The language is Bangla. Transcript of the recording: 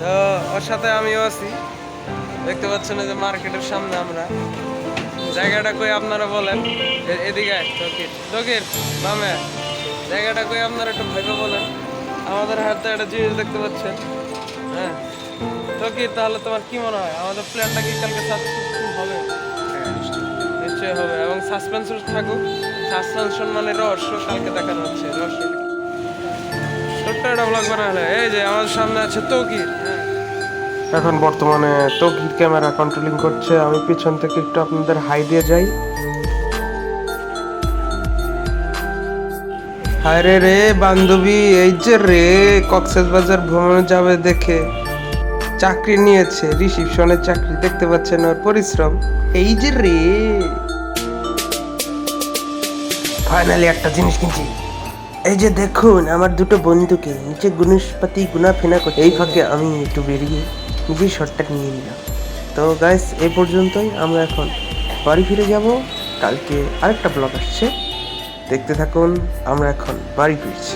তো ওর সাথে আমিও আছি। দেখতে পাচ্ছেন যে মার্কেটের সামনে আমরা। জায়গাটা কই আপনারা বলেন। এদিকে তকির তকির বামে। জায়গাটা কই আপনারা একটু ভাইবে বলেন। আমাদের হাতে একটা জিনিস দেখতে পাচ্ছেন। হ্যাঁ তকির, তাহলে তোমার কি মনে হয় আমাদের প্ল্যানটা কি কালকে সাকসেসফুল হবে? নিশ্চয়ই হবে, এবং সাসপেন্স থাকুক। সাসপেনশন মানে রহস্য, কালকে দেখানো হচ্ছে রহস্য। ছোট্ট একটা ব্লগ বানালে এই যে আমাদের সামনে আছে তকির। এখন বর্তমানে তকির ক্যামেরা কন্ট্রোলিং করছে, আমি পিছন থেকে একটু আপনাদের হাই দিয়ে যাই। হায় রে রে বান্ধবী, এই যে রে কক্সবাজার ভ্রমণে যাবে দেখে চাকরি নিয়েছে, রিসিপশনের চাকরি। দেখতে পাচ্ছেন ওর পরিশ্রম। এই যে রে ফাইনালি একটা জিনিস কিনছি। এই যে দেখুন আমার দুটো বন্ধুকে নিচে গুণস্পাতি গুনা ফেনা করছে, এই ফাঁকে আমি একটু বেরিয়ে নিজেই শর্টটা নিয়ে নিলাম। তো গাইস এই পর্যন্তই, আমরা এখন বাড়ি ফিরে যাব। কালকে আরেকটা ব্লগ আসছে, দেখতে থাকুন। আমরা এখন বাড়ি ফিরছি।